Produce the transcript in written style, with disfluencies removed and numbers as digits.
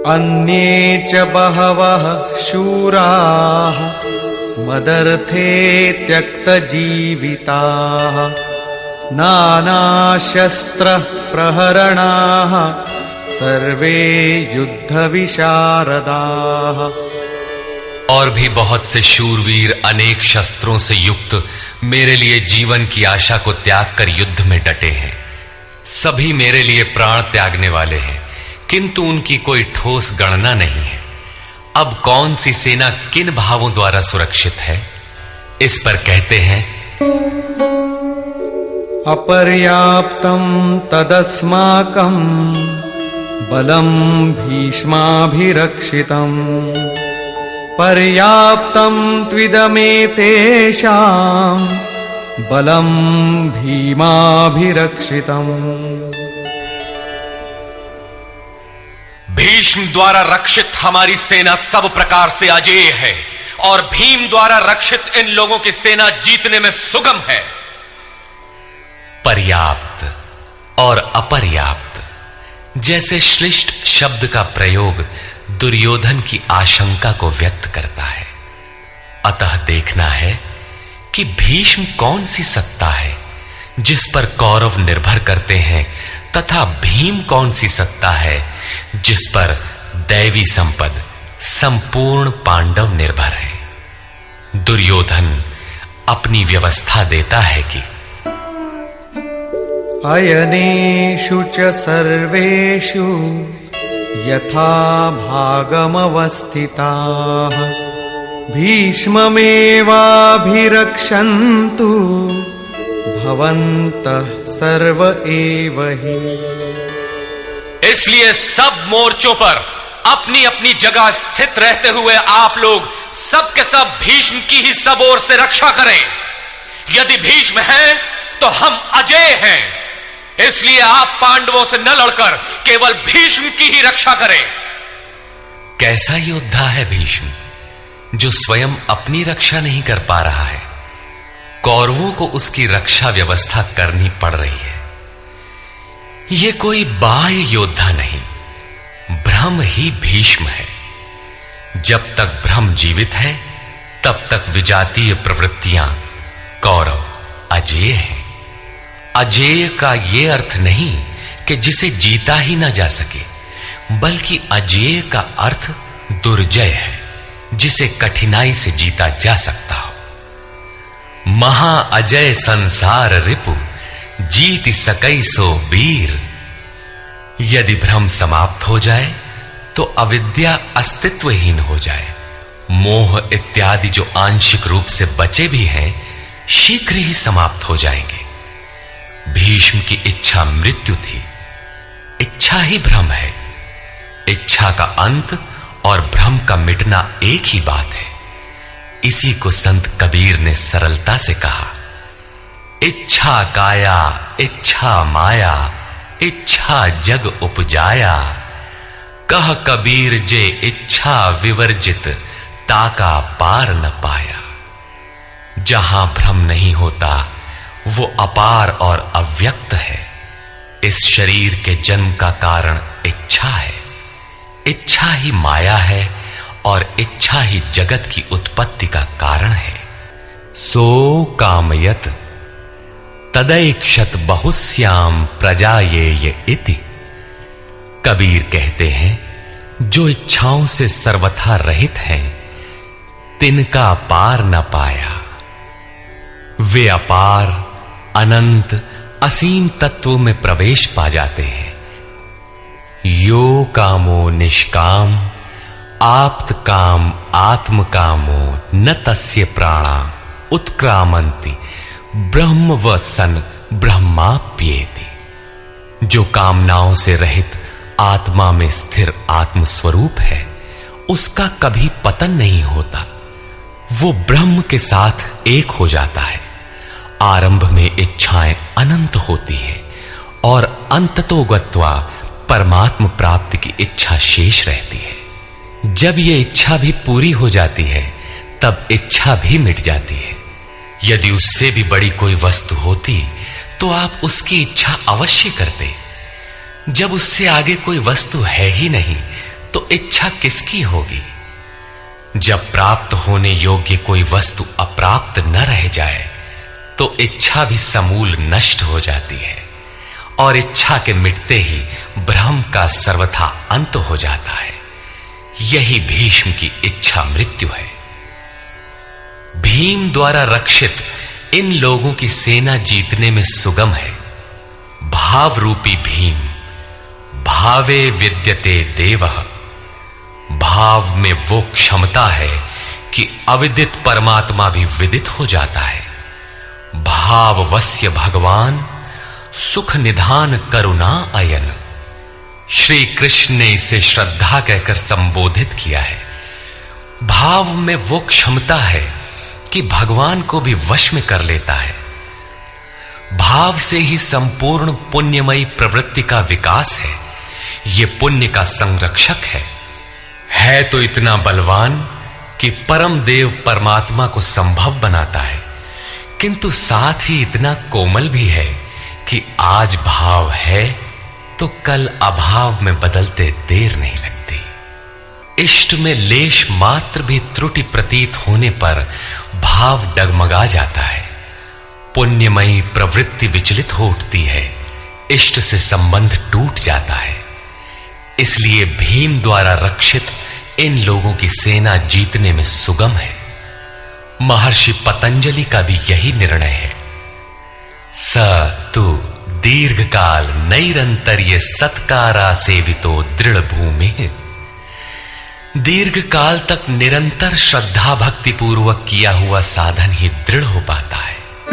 अन्ये च बहवः शूराः मदर्थे त्यक्तजीविताः नानाशस्त्रः प्रहरणाः सर्वे युद्धविशारदाः। और भी बहुत से शूरवीर अनेक शस्त्रों से युक्त मेरे लिए जीवन की आशा को त्याग कर युद्ध में डटे हैं। सभी मेरे लिए प्राण त्यागने वाले हैं, किंतु उनकी कोई ठोस गणना नहीं है। अब कौन सी सेना किन भावों द्वारा सुरक्षित है, इस पर कहते हैं अपर्याप्तं तदस्माकं बलं भीष्माभिरक्षितम् पर्याप्तं त्विदमेतेषां बलं भीमाभिरक्षितम्। भीष्म द्वारा रक्षित हमारी सेना सब प्रकार से अजेय है और भीम द्वारा रक्षित इन लोगों की सेना जीतने में सुगम है। पर्याप्त और अपर्याप्त जैसे श्लिष्ट शब्द का प्रयोग दुर्योधन की आशंका को व्यक्त करता है। अतः देखना है कि भीष्म कौन सी सत्ता है जिस पर कौरव निर्भर करते हैं, तथा भीम कौन सी सत्ता है जिस पर दैवी संपद संपूर्ण पांडव निर्भर है। दुर्योधन अपनी व्यवस्था देता है कि अयनेषु च सर्वेषु यथा भागमवस्थिताः भीष्ममेवाभिरक्षन्तु भवन्तः सर्व एव हि। इसलिए सब मोर्चों पर अपनी अपनी जगह स्थित रहते हुए आप लोग सबके सब भीष्म की ही सब ओर से रक्षा करें। यदि भीष्म हैं तो हम अजेय हैं, इसलिए आप पांडवों से न लड़कर केवल भीष्म की ही रक्षा करें। कैसा योद्धा है भीष्म, जो स्वयं अपनी रक्षा नहीं कर पा रहा है, कौरवों को उसकी रक्षा व्यवस्था करनी पड़ रही है। यह कोई बाह्य योद्धा नहीं, ब्रह्म ही भीष्म है। जब तक ब्रह्म जीवित है तब तक विजातीय प्रवृत्तियां कौरव अजेय हैं। अजेय का यह अर्थ नहीं कि जिसे जीता ही ना जा सके, बल्कि अजेय का अर्थ दुर्जय है, जिसे कठिनाई से जीता जा सकता हो। महा अजय संसार रिपु जीत सकई सो वीर। यदि भ्रम समाप्त हो जाए तो अविद्या अस्तित्वहीन हो जाए। मोह इत्यादि जो आंशिक रूप से बचे भी हैं, शीघ्र ही समाप्त हो जाएंगे। भीष्म की इच्छा मृत्यु थी। इच्छा ही भ्रम है। इच्छा का अंत और भ्रम का मिटना एक ही बात है। इसी को संत कबीर ने सरलता से कहा, इच्छा काया इच्छा माया इच्छा जग उपजाया। कह कबीर जे इच्छा विवर्जित ताका पार न पाया। जहां भ्रम नहीं होता वो अपार और अव्यक्त है। इस शरीर के जन्म का कारण इच्छा है। इच्छा ही माया है और इच्छा ही जगत की उत्पत्ति का कारण है। सो कामयत तदैक्षत बहुश्याम प्रजायेय इति। कबीर कहते हैं, जो इच्छाओं से सर्वथा रहित हैं, तिनका पार न पाया। वे अपार अनंत असीम तत्व में प्रवेश पा जाते हैं। यो कामो निष्काम आप्त काम आत्म कामो न तस्य प्राणा उत्क्रामंति ब्रह्म व सन ब्रह्माप्येति। जो कामनाओं से रहित आत्मा में स्थिर आत्म स्वरूप है, उसका कभी पतन नहीं होता। वो ब्रह्म के साथ एक हो जाता है। आरंभ में इच्छाएं अनंत होती हैं और अंततो गत्वा परमात्म प्राप्ति की इच्छा शेष रहती है। जब ये इच्छा भी पूरी हो जाती है, तब इच्छा भी मिट जाती है। यदि उससे भी बड़ी कोई वस्तु होती तो आप उसकी इच्छा अवश्य करते। जब उससे आगे कोई वस्तु है ही नहीं, तो इच्छा किसकी होगी? जब प्राप्त होने योग्य कोई वस्तु अप्राप्त न रह जाए तो इच्छा भी समूल नष्ट हो जाती है और इच्छा के मिटते ही ब्रह्म का सर्वथा अंत हो जाता है। यही भीष्म की इच्छा मृत्यु है। भीम द्वारा रक्षित इन लोगों की सेना जीतने में सुगम है। भाव रूपी भीम, भावे विद्यते देवः, भाव में वो क्षमता है कि अविदित परमात्मा भी विदित हो जाता है। भाववस्य भगवान सुख निधान करुणा अयन। श्री कृष्ण ने इसे श्रद्धा कहकर संबोधित किया है। भाव में वो क्षमता है कि भगवान को भी वश में कर लेता है। भाव से ही संपूर्ण पुण्यमयी प्रवृत्ति का विकास है। यह पुण्य का संरक्षक है तो इतना बलवान कि परम देव परमात्मा को संभव बनाता है, किंतु साथ ही इतना कोमल भी है कि आज भाव है तो कल अभाव में बदलते देर नहीं लगती। इष्ट में लेश मात्र भी त्रुटि प्रतीत होने पर भाव डगमगा जाता है। पुण्यमयी प्रवृत्ति विचलित हो उठती है, इष्ट से संबंध टूट जाता है। इसलिए भीम द्वारा रक्षित इन लोगों की सेना जीतने में सुगम है। महर्षि पतंजलि का भी यही निर्णय है। स तु दीर्घकाल नैरंतर्य सत्कारा सेवितो दृढ़ भूमि। दीर्घकाल तक निरंतर श्रद्धा भक्ति पूर्वक किया हुआ साधन ही दृढ़ हो पाता है।